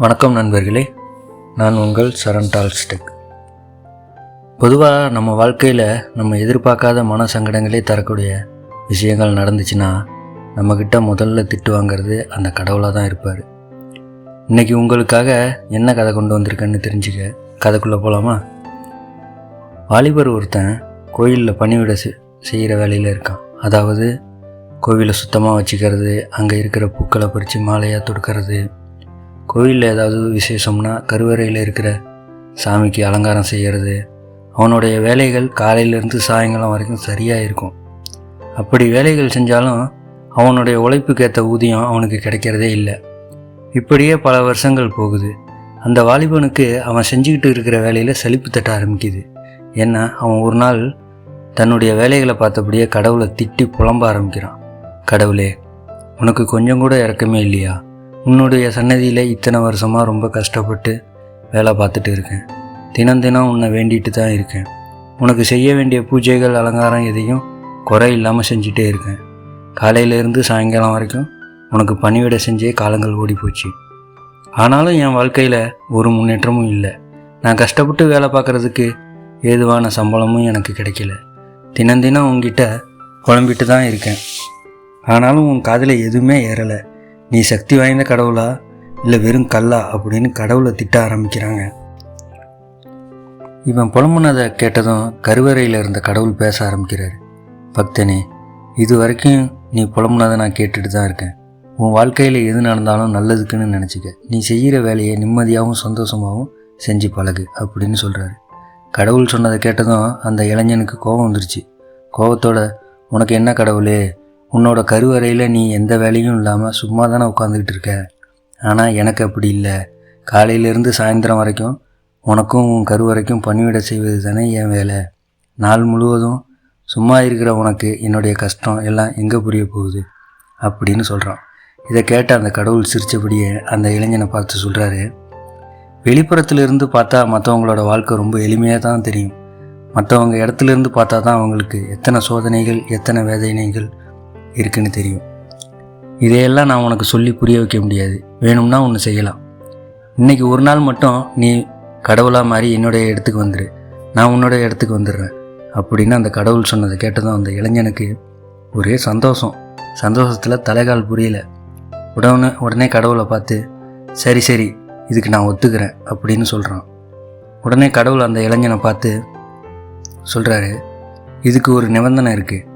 வணக்கம் நண்பர்களே, நான் உங்கள் சரண் டால்ஸ்டெக். பொதுவாக நம்ம வாழ்க்கையில் நம்ம எதிர்பார்க்காத மன சங்கடங்களே தரக்கூடிய விஷயங்கள் நடந்துச்சுன்னா நம்மக்கிட்ட முதல்ல திட்டு வாங்கிறது அந்த கடவுளாக தான் இருப்பார். இன்றைக்கி உங்களுக்காக என்ன கதை கொண்டு வந்திருக்கேன்னு தெரிஞ்சுக்க கதைக்குள்ளே போகலாமா? வாலிபர் ஒருத்தன் கோயிலில் பணிவிட செய்கிற வேலையில் இருக்கான். அதாவது கோவிலை சுத்தமாக வச்சுக்கிறது, அங்கே இருக்கிற பூக்களை பறித்து மாலையாக தொடுக்கிறது, கோயிலில் ஏதாவது விசேஷம்னா கருவறையில் இருக்கிற சாமிக்கு அலங்காரம் செய்கிறது. அவனுடைய வேலைகள் காலையிலேருந்து சாயங்காலம் வரைக்கும் சரியாக இருக்கும். அப்படி வேலைகள் செஞ்சாலும் அவனுடைய உழைப்புக்கேற்ற ஊதியம் அவனுக்கு கிடைக்கிறதே இல்லை. இப்படியே பல வருஷங்கள் போகுது. அந்த வாலிபனுக்கு அவன் செஞ்சுக்கிட்டு இருக்கிற வேலையில் சலிப்பு தட்ட ஆரம்பிக்குது. ஏன்னா அவன் ஒரு நாள் தன்னுடைய வேலைகளை பார்த்தபடியே கடவுளை திட்டி புலம்ப ஆரம்பிக்கிறான். கடவுளே, உனக்கு கொஞ்சம் கூட இறக்கமே இல்லையா? உன்னுடைய சன்னதியில் இத்தனை வருஷமாக ரொம்ப கஷ்டப்பட்டு வேலை பார்த்துட்டு இருக்கேன். தினம் தினம் உன்னை வேண்டிட்டு தான் இருக்கேன். உனக்கு செய்ய வேண்டிய பூஜைகள் அலங்காரம் எதையும் குறை இல்லாமல் செஞ்சுட்டே இருக்கேன். காலையிலேருந்து சாயங்காலம் வரைக்கும் உனக்கு பணிவிட செஞ்சே காலங்கள் ஓடி போச்சு. ஆனாலும் என் வாழ்க்கையில் ஒரு முன்னேற்றமும் இல்லை. நான் கஷ்டப்பட்டு வேலை பார்க்குறதுக்கு ஏதுவான சம்பளமும் எனக்கு கிடைக்கல. தினம் தினம் உங்ககிட்ட குழம்பிட்டு தான் இருக்கேன். ஆனாலும் உன் காதில் எதுவுமே ஏறலை. நீ சக்தி வாய்ந்த கடவுளா இல்லை வெறும் கல்லா அப்படின்னு கடவுளை திட்ட ஆரம்பிக்கிறாங்க. இவன் புலம்புனதை கேட்டதும் கருவறையில் இருந்த கடவுள் பேச ஆரம்பிக்கிறாரு. பக்தனே, இது வரைக்கும் நீ புலம்புனதை நான் கேட்டுட்டு தான் இருக்கேன். உன் வாழ்க்கையில் எது நடந்தாலும் நல்லதுக்குன்னு நினச்சிக்க. நீ செய்கிற வேலையை நிம்மதியாகவும் சந்தோஷமாகவும் செஞ்சு பழகு அப்படின்னு சொல்கிறாரு. கடவுள் சொன்னதை கேட்டதும் அந்த இளைஞனுக்கு கோபம் வந்துருச்சு. கோபத்தோட, உனக்கு என்ன கடவுளே, உன்னோட கருவறையில் நீ எந்த வேலையும் இல்லாமல் சும்மா தானே உட்காந்துக்கிட்டு இருக்க. ஆனால் எனக்கு அப்படி இல்லை. காலையிலேருந்து சாயந்தரம் வரைக்கும் உனக்கும் உன் கருவறைக்கும் பணிவிட செய்வது தானே என் வேலை. நாள் முழுவதும் சும்மா இருக்கிற உனக்கு என்னுடைய கஷ்டம் எல்லாம் எங்கே புரிய போகுது அப்படின்னு சொல்கிறான். இதை கேட்ட அந்த கடவுள் சிரித்தபடியே அந்த இளைஞனை பார்த்து சொல்கிறாரு, வெளிப்புறத்துலேருந்து பார்த்தா மற்றவங்களோட வாழ்க்கை ரொம்ப எளிமையாக தான் தெரியும். மற்றவங்க இடத்துலேருந்து பார்த்தா தான் அவங்களுக்கு எத்தனை சோதனைகள் எத்தனை வேதனைகள் இருக்குன்னு தெரியும். இதையெல்லாம் நான் உனக்கு சொல்லி புரிய வைக்க முடியாது. வேணும்னா ஒன்று செய்யலாம். இன்றைக்கி ஒரு நாள் மட்டும் நீ கடவுளாக மாறி என்னுடைய இடத்துக்கு வந்துடு, நான் உன்னோடைய இடத்துக்கு வந்துடுறேன் அப்படின்னு அந்த கடவுள் சொன்னதை கேட்டதும் அந்த இளைஞனுக்கு ஒரே சந்தோஷத்தில் தலைகால் புரியல. உடனே கடவுளை பார்த்து சரி இதுக்கு நான் ஒத்துக்கிறேன் அப்படின்னு சொல்கிறான். உடனே கடவுள் அந்த இளைஞனை பார்த்து சொல்கிறாரு, இதுக்கு ஒரு நிபந்தனை இருக்குது.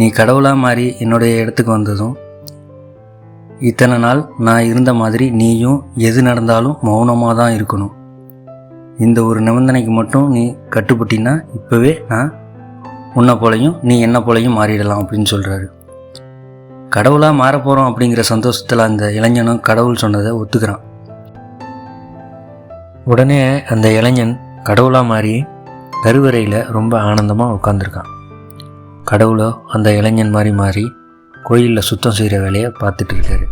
நீ கடவுளாக மாறி என்னுடைய இடத்துக்கு வந்ததும் இத்தனை நாள் நான் இருந்த மாதிரி நீயும் எது நடந்தாலும் மௌனமாக தான் இருக்கணும். இந்த ஒரு நிபந்தனைக்கு மட்டும் நீ கட்டுப்பட்டினா இப்போவே நான் உன்னை போலையும் நீ என்ன போலையும் மாறிடலாம் அப்படின்னு சொல்கிறாரு. கடவுளாக மாறப்போகிறோம் அப்படிங்கிற சந்தோஷத்தில் அந்த இளைஞனும் கடவுள் சொன்னதை ஒத்துக்கிறான். உடனே அந்த இளைஞன் கடவுளாக மாறி கருவறையில் ரொம்ப ஆனந்தமாக உட்காந்துருக்கான். கடவுளோ அந்த இளைஞன் மாறி கோயிலில் சுத்தம் செய்கிற வேலையை பார்த்துட்டு இருக்காரு.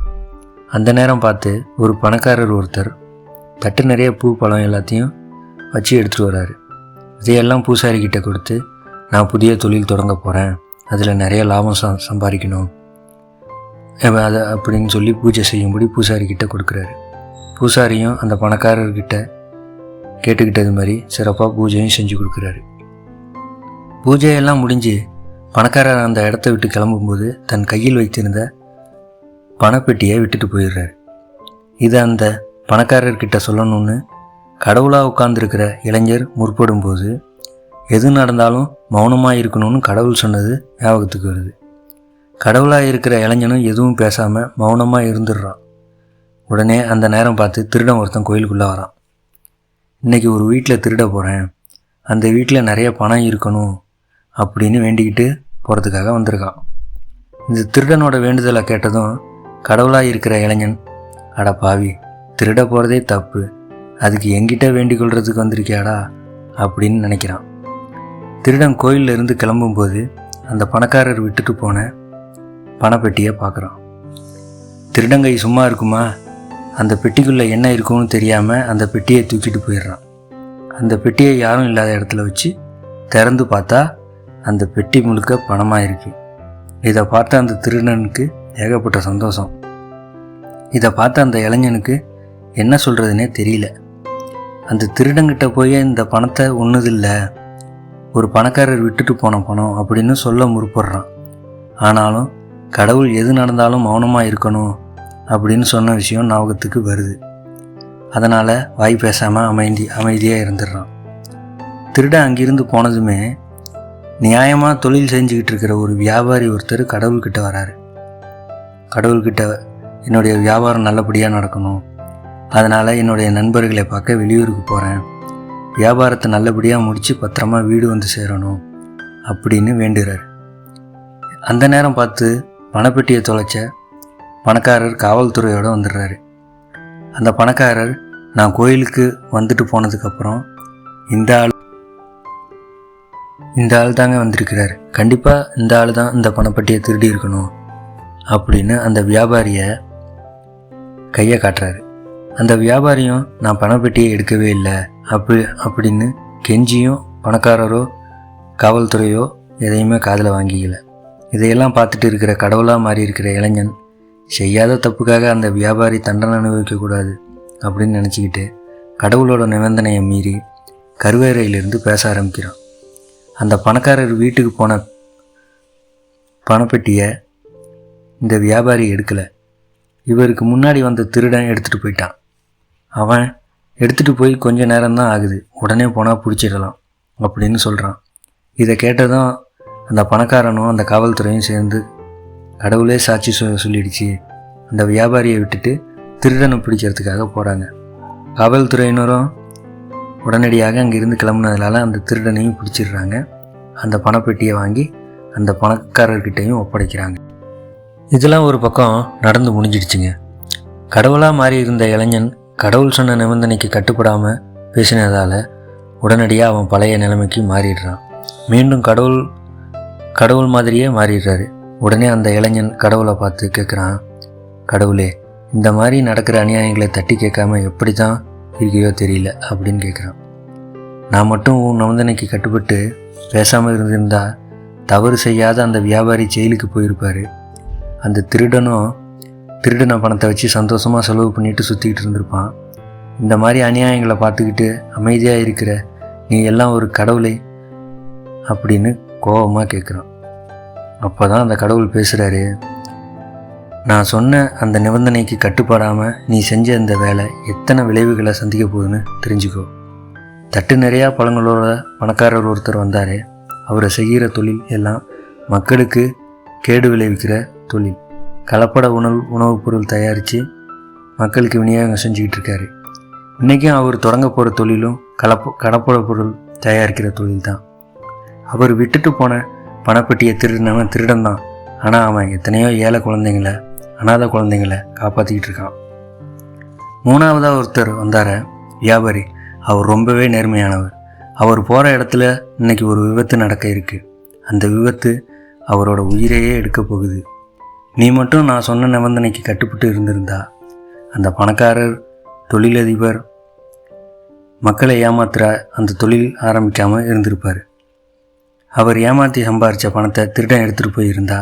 அந்த நேரம் பார்த்து ஒரு பணக்காரர் ஒருத்தர் தட்டு நிறைய பூ பழம் எல்லாத்தையும் வச்சு எடுத்துகிட்டு வர்றாரு. இதையெல்லாம் பூசாரிக்கிட்ட கொடுத்து, நான் புதிய தொழில் தொடங்க போகிறேன், அதில் நிறைய லாபம் சம்பாதிக்கணும் அதை அப்படின்னு சொல்லி பூஜை செய்யும்படி பூசாரிக்கிட்ட கொடுக்குறாரு. பூசாரியும் அந்த பணக்காரர்கிட்ட கேட்டுக்கிட்டது மாதிரி சிறப்பாக பூஜையும் செஞ்சு கொடுக்குறாரு. பூஜையெல்லாம் முடிஞ்சு பணக்காரர் அந்த இடத்த விட்டு கிளம்பும்போது தன் கையில் வைத்திருந்த பணப்பெட்டியை விட்டுட்டு போயிடுறாரு. இதை அந்த பணக்காரர்கிட்ட சொல்லணும்னு கடவுளாக உட்கார்ந்துருக்கிற இளைஞர் முற்படும்போது எது நடந்தாலும் மௌனமாக இருக்கணும்னு கடவுள் சொன்னது ஞாபகத்துக்கு வருது. கடவுளாக இருக்கிற இளைஞனும் எதுவும் பேசாமல் மௌனமாக இருந்துடுறான். உடனே அந்த நேரம் பார்த்து திருடன் ஒருத்தன் கோயிலுக்குள்ளே வரான். இன்றைக்கி ஒரு வீட்டில் திருட போகிறேன், அந்த வீட்டில் நிறைய பணம் இருக்கணும் அப்படின்னு வேண்டிக்கிட்டு போகிறதுக்காக வந்திருக்கான். இந்த திருடனோட வேண்டுதலை கேட்டதும் கடவுளாக இருக்கிற இளைஞன், அட பாவி, திருட போகிறதே தப்பு, அதுக்கு எங்கிட்ட வேண்டிக் கொள்றதுக்கு வந்திருக்கியாடா அப்படின்னு நினைக்கிறான். திருடன் கோயிலில் இருந்து கிளம்பும்போது அந்த பணக்காரர் விட்டுட்டு போன பணப்பெட்டியை பார்க்குறான். திருடங்கை சும்மா இருக்குமா? அந்த பெட்டிக்குள்ளே என்ன இருக்கும்னு தெரியாமல் அந்த பெட்டியை தூக்கிட்டு போயிடுறான். அந்த பெட்டியை யாரும் இல்லாத இடத்துல வச்சு திறந்து பார்த்தா அந்த பெட்டி முழுக்க பணமாக இருக்குது. இதை பார்த்த அந்த திருடனுக்கு ஏகப்பட்ட சந்தோஷம். இதை பார்த்த அந்த இளைஞனுக்கு என்ன சொல்கிறதுனே தெரியல. அந்த திருடங்கிட்ட போய் இந்த பணத்தை ஒன்றுதில்ல, ஒரு பணக்காரர் விட்டுட்டு போன பணம் அப்படின்னு சொல்ல முற்படுறான். ஆனாலும் கடவுள் எது நடந்தாலும் மௌனமாக இருக்கணும் அப்படின்னு சொன்ன விஷயம் ஞாபகத்துக்கு வருது. அதனால் வாய் பேசாமல் அமைதியாக இருந்துடுறான். திருடன் அங்கிருந்து போனதுமே நியாயமாக தொழில் செஞ்சுக்கிட்டு இருக்கிற ஒரு வியாபாரி ஒருத்தர் கடவுள்கிட்ட வராரு. கடவுள்கிட்ட என்னுடைய வியாபாரம் நல்லபடியாக நடக்கணும், அதனால் என்னுடைய நண்பர்களை பார்க்க வெளியூருக்கு போகிறேன், வியாபாரத்தை நல்லபடியாக முடித்து பத்திரமா வீடு வந்து சேரணும் அப்படின்னு வேண்டுகிறார். அந்த நேரம் பார்த்து பணப்பெட்டியை தொலைச்ச பணக்காரர் காவல்துறையோடு வந்துடுறாரு. அந்த பணக்காரர் நான் கோயிலுக்கு வந்துட்டு போனதுக்கப்புறம் இந்த ஆள் தாங்க வந்திருக்கிறார், கண்டிப்பாக இந்த ஆள் தான் இந்த பணப்பட்டியை திருடி இருக்கணும் அப்படின்னு அந்த வியாபாரியை கையை காட்டுறாரு. அந்த வியாபாரியும் நான் பணப்பெட்டியை எடுக்கவே இல்லை அப்படின்னு கெஞ்சியும் பணக்காரரோ காவல்துறையோ எதையுமே காதில் வாங்கிக்கல. இதையெல்லாம் பார்த்துட்டு இருக்கிற கடவுளாக மாறி இருக்கிற இளைஞன் செய்யாத தப்புக்காக அந்த வியாபாரி தண்டனை அனுபவிக்கக்கூடாது அப்படின்னு நினச்சிக்கிட்டு கடவுளோட நிபந்தனையை மீறி கருவேறையிலிருந்து பேச ஆரம்பிக்கிறான். அந்த பணக்காரர் வீட்டுக்கு போன பணப்பெட்டியை இந்த வியாபாரி எடுக்கலை. இவருக்கு முன்னாடி வந்த திருடன் எடுத்துகிட்டு போயிட்டான். அவன் எடுத்துகிட்டு போய் கொஞ்ச நேரம்தான் ஆகுது, உடனே போனால் பிடிச்சிடலாம் அப்படின்னு சொல்கிறான். இதை கேட்டதும் அந்த பணக்காரனும் அந்த காவல்துறையும் சேர்ந்து கடவுளே சாட்சி சொல்லிடுச்சு, அந்த வியாபாரியை விட்டுட்டு திருடனை பிடிக்கிறதுக்காக போகிறாங்க. காவல்துறையினரும் உடனடியாக அங்கேருந்து கிளம்புனதுனால அந்த திருடனையும் பிடிச்சிடுறாங்க. அந்த பணப்பெட்டியை வாங்கி அந்த பணக்காரர்கிட்டையும் ஒப்படைக்கிறாங்க. இதெல்லாம் ஒரு பக்கம் நடந்து முடிஞ்சிடுச்சுங்க. கடவுளாக மாறி இருந்த இளைஞன் கடவுள் சொன்ன நிபந்தனைக்கு கட்டுப்படாமல் பேசினதால் உடனடியாக அவன் பழைய நிலைமைக்கு மாறிடுறான். மீண்டும் கடவுள் மாதிரியே மாறிடுறாரு. உடனே அந்த இளைஞன் கடவுளை பார்த்து கேட்குறான், கடவுளே, இந்த மாதிரி நடக்கிற அநியாயங்களை தட்டி கேட்காம எப்படி தான் இருக்கையோ தெரியல அப்படின்னு கேட்குறான். நான் மட்டும் உன் நிபந்தனைக்கு கட்டுப்பட்டு பேசாமல் இருந்திருந்தா தவறு செய்யாத அந்த வியாபாரி ஜெயிலுக்கு போயிருப்பார். அந்த திருடனை பணத்தை வச்சு சந்தோஷமாக செலவு பண்ணிட்டு சுற்றிக்கிட்டு இருந்திருப்பான். இந்த மாதிரி அநியாயங்களை பார்த்துக்கிட்டு அமைதியாக இருக்கிற நீ எல்லாம் ஒரு கடவுளை அப்படின்னு கோபமாக கேட்குறான். அப்போ தான் அந்த கடவுள் பேசுகிறாரு, நான் சொன்ன அந்த நிபந்தனைக்கு கட்டுப்படாமல் நீ செஞ்ச இந்த வேலை எத்தனை விளைவுகளை சந்திக்க போகுதுன்னு தெரிஞ்சுக்கோ. தட்டு நிறையா பழங்களோட பணக்காரர் ஒருத்தர் வந்தார். அவரை செய்கிற தொழில் எல்லாம் மக்களுக்கு கேடு விளைவிக்கிற தொழில். கலப்பட உணவுப் பொருள் தயாரித்து மக்களுக்கு விநியோகம் செஞ்சுக்கிட்டு இருக்காரு. இன்றைக்கும் அவர் தொடங்க போகிற தொழிலும் கலப்பட பொருள் தயாரிக்கிற தொழில் தான். அவர் விட்டுட்டு போன பணப்பெட்டியை திருடினவன் திருடன் தான், ஆனால் அவன் எத்தனையோ ஏழை குழந்தைங்களை, அனாதை குழந்தைங்களை காப்பாற்றிக்கிட்டு இருக்கான். மூணாவதாக ஒருத்தர் வந்தார வியாபாரி. அவர் ரொம்பவே நேர்மையானவர். அவர் போகிற இடத்துல இன்னைக்கு ஒரு விபத்து நடக்க இருக்குது. அந்த விபத்து அவரோட உயிரையே எடுக்க போகுது. நீ மட்டும் நான் சொன்ன நிபந்தனைக்கு கட்டுப்பட்டு இருந்திருந்தா அந்த பணக்காரர் தொழிலதிபர் மக்களை ஏமாத்துற அந்த தொழில் ஆரம்பிக்காமல் இருந்திருப்பார். அவர் ஏமாற்றி சம்பாரித்த பணத்தை திருடன் எடுத்துகிட்டு போயிருந்தா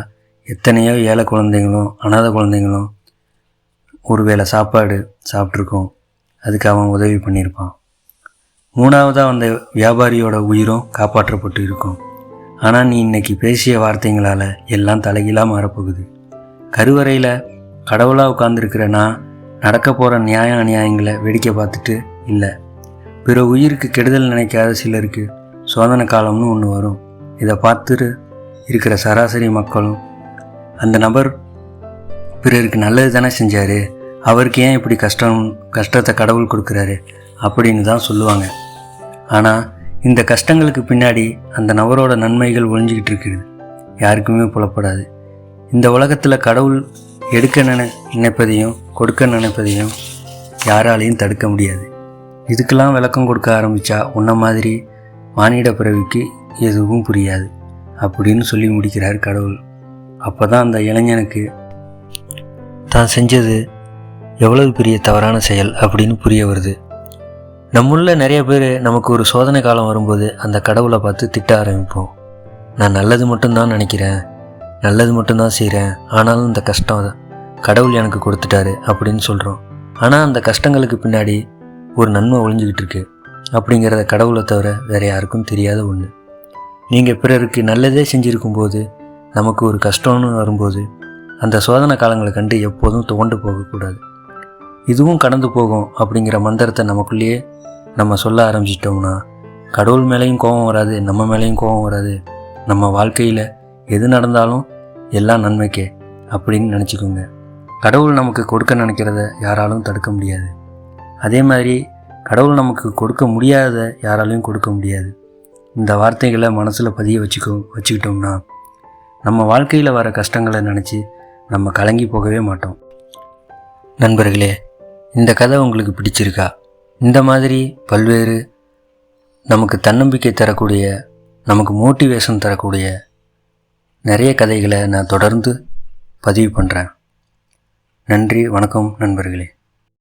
எத்தனையோ ஏழை குழந்தைங்களும் அனாதை குழந்தைங்களும் ஒரு வேளை சாப்பாடு சாப்பிட்ருக்கோம். அதுக்கு அவன் உதவி பண்ணியிருப்பான். மூணாவதாக அந்த வியாபாரியோட உயிரும் காப்பாற்றப்பட்டு இருக்கும். ஆனால் நீ இன்னைக்கு பேசிய வார்த்தைங்களால் எல்லாம் தலைகீழாக மாறப்போகுது. கருவறையில் கடவுளாக உட்கார்ந்துருக்கிற நான் நடக்க போகிற நியாய அநியாயங்களை வேடிக்கை பார்த்துட்டு இல்லை, பிற உயிருக்கு கெடுதல் நினைக்காத சிலருக்கு சோதனை காலம்னு ஒன்று வரும். இதை பார்த்துட்டு இருக்கிற சராசரி மக்களும் அந்த நபர் பிறருக்கு நல்லது தானே செஞ்சார், அவருக்கு ஏன் இப்படி கஷ்டத்தை கடவுள் கொடுக்குறாரு அப்படின்னு தான் சொல்லுவாங்க. ஆனால் இந்த கஷ்டங்களுக்கு பின்னாடி அந்த நபரோட நன்மைகள் ஒழிஞ்சிக்கிட்டு இருக்குது, யாருக்குமே புலப்படாது. இந்த உலகத்தில் கடவுள் எடுக்க நினைப்பதையும் கொடுக்க நினைப்பதையும் யாராலையும் தடுக்க முடியாது. இதுக்கெல்லாம் விளக்கம் கொடுக்க ஆரம்பித்தா உன்ன மாதிரி மானிட பிறவிக்கு எதுவும் புரியாது அப்படின்னு சொல்லி முடிக்கிறார் கடவுள். அப்போ தான் அந்த இளைஞனுக்கு தான் செஞ்சது எவ்வளவு பெரிய தவறான செயல் அப்படின்னு புரிய வருது. நம்முள்ள நிறைய பேர் நமக்கு ஒரு சோதனை காலம் வரும்போது அந்த கடவுளை பார்த்து திட்ட ஆரம்பிப்போம். நான் நல்லது மட்டும்தான் நினைக்கிறேன், நல்லது மட்டும்தான் செய்கிறேன், ஆனாலும் இந்த கஷ்டம் கடவுள் எனக்கு கொடுத்துட்டாரு அப்படின்னு சொல்கிறோம். ஆனால் அந்த கஷ்டங்களுக்கு பின்னாடி ஒரு நன்மை ஒளிஞ்சிக்கிட்டு இருக்கு அப்படிங்கிறத கடவுளை தவிர வேறு யாருக்கும் தெரியாத ஒன்று. நீங்கள் பிறருக்கு நல்லதே செஞ்சுருக்கும்போது நமக்கு ஒரு கஷ்டம்னு வரும்போது அந்த சோதனை காலங்களை கண்டு எப்போதும் துவண்டு போகக்கூடாது. இதுவும் கடந்து போகும் அப்படிங்கிற மந்திரத்தை நமக்குள்ளேயே நம்ம சொல்ல ஆரம்பிச்சிட்டோம்னா கடவுள் மேலேயும் கோபம் வராது, நம்ம மேலேயும் கோபம் வராது. நம்ம வாழ்க்கையில் எது நடந்தாலும் எல்லாம் நன்மைக்கே அப்படின்னு நினச்சிக்கோங்க. கடவுள் நமக்கு கொடுக்க நினைக்கிறத யாராலும் தடுக்க முடியாது. அதே மாதிரி கடவுள் நமக்கு கொடுக்க முடியாததை யாராலையும் கொடுக்க முடியாது. இந்த வார்த்தைகளை மனசில் பதிய வச்சுக்கிட்டோம்னா நம்ம வாழ்க்கையில் வர கஷ்டங்களை நினச்சி நம்ம கலங்கி போகவே மாட்டோம். நண்பர்களே, இந்த கதை உங்களுக்கு பிடிச்சிருக்கா? இந்த மாதிரி பல்வேறு நமக்கு தன்னம்பிக்கை தரக்கூடிய, நமக்கு மோட்டிவேஷன் தரக்கூடிய நிறைய கதைகளை நான் தொடர்ந்து பதிவு பண்ணுறேன். நன்றி, வணக்கம் நண்பர்களே.